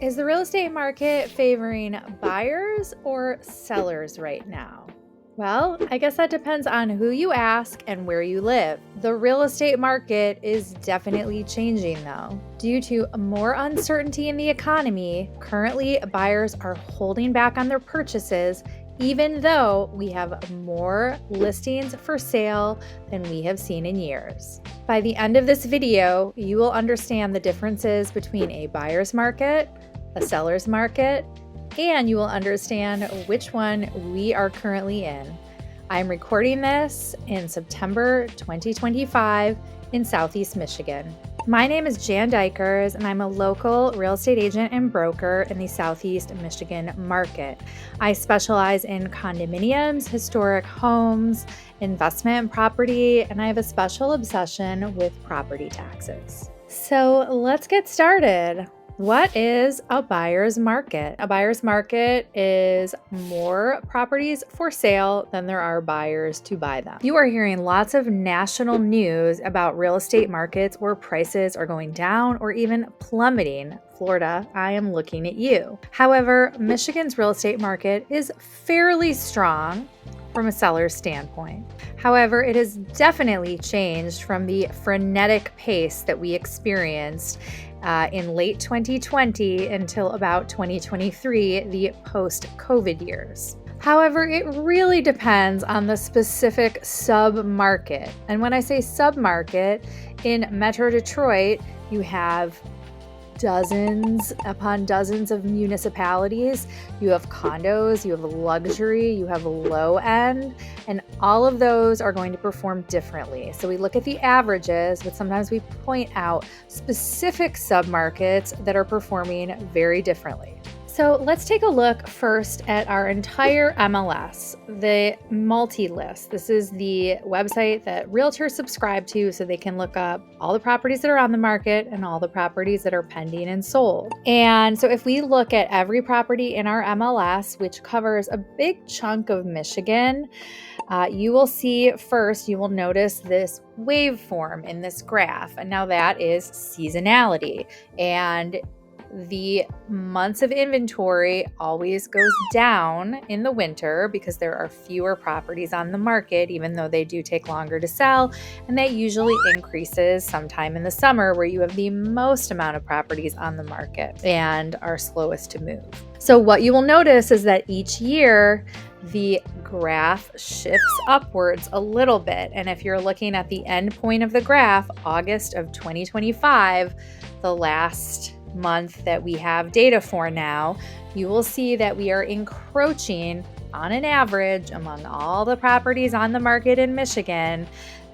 Is the real estate market favoring buyers or sellers right now? Well, I guess that depends on who you ask and where you live. The real estate market is definitely changing though. Due to more uncertainty in the economy, currently buyers are holding back on their purchases even though we have more listings for sale than we have seen in years. By the end of this video, you will understand the differences between a buyer's market, a seller's market, and you will understand which one we are currently in. I'm recording this in September 2025 in Southeast Michigan. My name is Jan Dijkers, and I'm a local real estate agent and broker in the Southeast Michigan market. I specialize in condominiums, historic homes, investment property, and I have a special obsession with property taxes. So let's get started. What is a buyer's market? A buyer's market is more properties for sale than there are buyers to buy them. You are hearing lots of national news about real estate markets where prices are going down or even plummeting. Florida, I am looking at you. However, Michigan's real estate market is fairly strong from a seller's standpoint. However, it has definitely changed from the frenetic pace that we experienced in late 2020 until about 2023, the post-COVID years. However, it really depends on the specific sub-market. And when I say sub-market, in Metro Detroit, you have dozens upon dozens of municipalities. You have condos, you have luxury, you have low end, and all of those are going to perform differently. So we look at the averages, but sometimes we point out specific submarkets that are performing very differently. So let's take a look first at our entire MLS, the multi-list. This is the website that realtors subscribe to so they can look up all the properties that are on the market and all the properties that are pending and sold. And so if we look at every property in our MLS, which covers a big chunk of Michigan, you will see first, you will notice this waveform in this graph. And now that is seasonality. And the months of inventory always goes down in the winter because there are fewer properties on the market, even though they do take longer to sell. And that usually increases sometime in the summer where you have the most amount of properties on the market and are slowest to move. So what you will notice is that each year, the graph shifts upwards a little bit. And if you're looking at the end point of the graph, August of 2025, the last month that we have data for now, you will see that we are encroaching on an average among all the properties on the market in Michigan,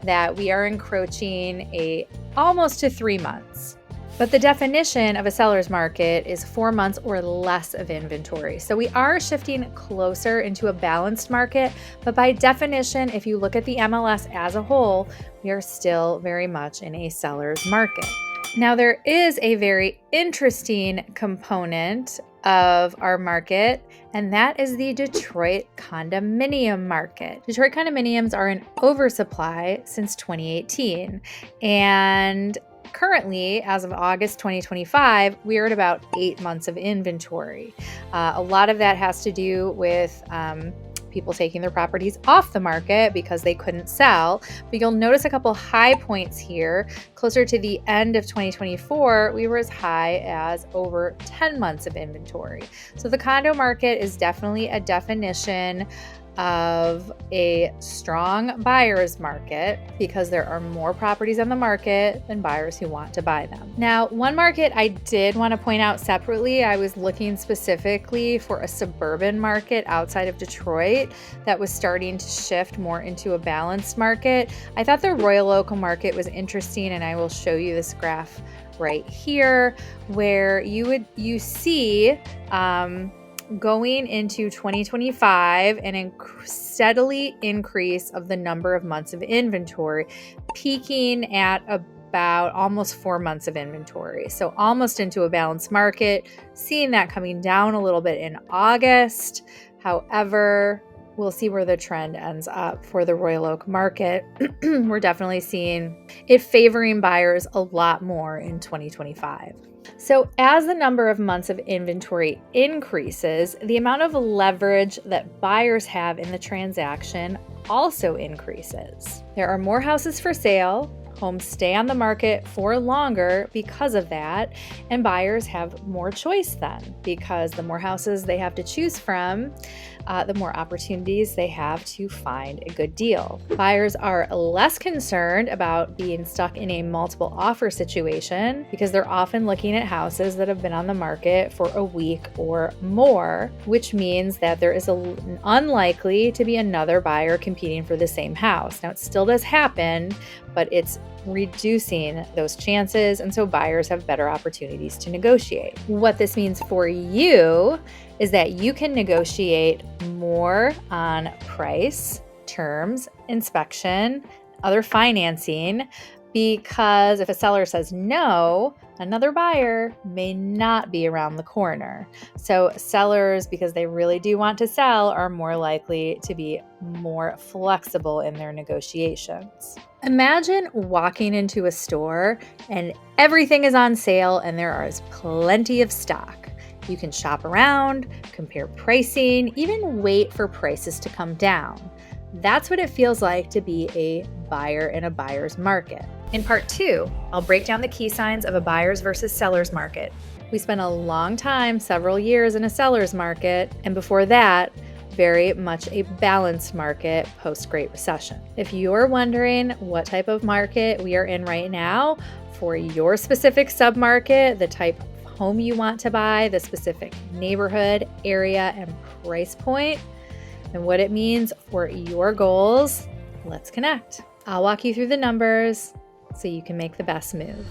that we are encroaching almost to 3 months. But the definition of a seller's market is 4 months or less of inventory. So we are shifting closer into a balanced market, but by definition, if you look at the MLS as a whole, we are still very much in a seller's market. Now, there is a very interesting component of our market, and that is the Detroit condominium market. Detroit condominiums are in oversupply since 2018, and currently, as of August 2025, we are at about 8 months of inventory. A lot of that has to do with people taking their properties off the market because they couldn't sell. But you'll notice a couple high points here. Closer to the end of 2024, we were as high as over 10 months of inventory. So the condo market is definitely a definition of a strong buyer's market because there are more properties on the market than buyers who want to buy them. Now, one market I did want to point out separately, I was looking specifically for a suburban market outside of Detroit that was starting to shift more into a balanced market. I thought the Royal Oak market was interesting, and I will show you this graph right here where you see going into 2025, an steadily increase of the number of months of inventory, peaking at about almost 4 months of inventory. So almost into a balanced market, seeing that coming down a little bit in August. However, we'll see where the trend ends up for the Royal Oak market. We're definitely seeing it favoring buyers a lot more in 2025. So as the number of months of inventory increases, the amount of leverage that buyers have in the transaction also increases. There are more houses for sale. Homes stay on the market for longer because of that, and buyers have more choice then, because the more houses they have to choose from, the more opportunities they have to find a good deal. Buyers are less concerned about being stuck in a multiple offer situation because they're often looking at houses that have been on the market for a week or more, which means that there is unlikely to be another buyer competing for the same house. Now, it still does happen, but it's reducing those chances, and so buyers have better opportunities to negotiate. What this means for you is that you can negotiate more on price, terms, inspection, other financing, because if a seller says no, another buyer may not be around the corner. So sellers, because they really do want to sell, are more likely to be more flexible in their negotiations. Imagine walking into a store and everything is on sale and there is plenty of stock. You can shop around, compare pricing, even wait for prices to come down. That's what it feels like to be a buyer in a buyer's market. In part 2, I'll break down the key signs of a buyer's versus seller's market. We spent a long time, several years, in a seller's market, and before that, very much a balanced market post-Great Recession. If you're wondering what type of market we are in right now for your specific submarket, the type of home you want to buy, the specific neighborhood, area, and price point, and what it means for your goals, let's connect. I'll walk you through the numbers so you can make the best move.